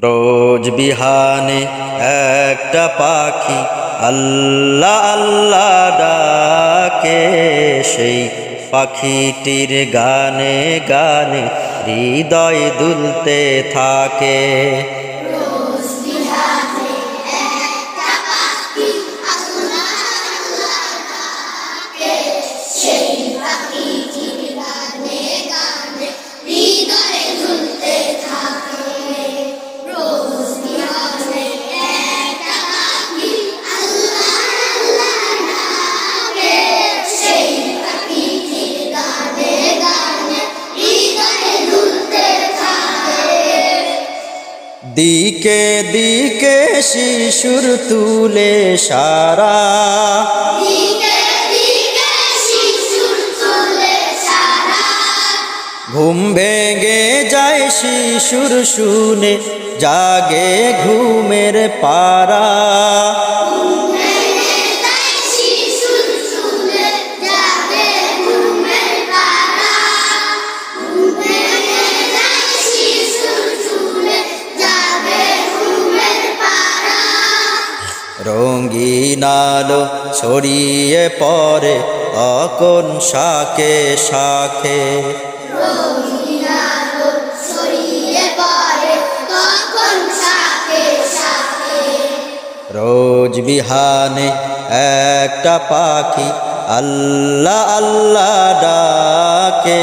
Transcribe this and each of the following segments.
রোজ বিহানে একটা পাখি আল্লাহ আল্লাহ ডাকে, সেই পাখিটির গানে গানে হৃদয় দুলতে থাকে। দিকে দিকে শিশুর তুলে সারা, ঘুম ভেঙে যায় শিশুর শুনে জাগে ঘুমের পারা। রঙিন আলো ছড়িয়ে পড়ে অকন শাখে শাখে, রোজ বিহানে একটা পাখি আল্লাহ আল্লাহ ডাকে,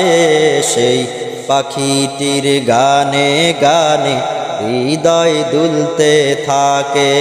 সেই পাখিটির গানে গানে হৃদয় দুলতে থাকে।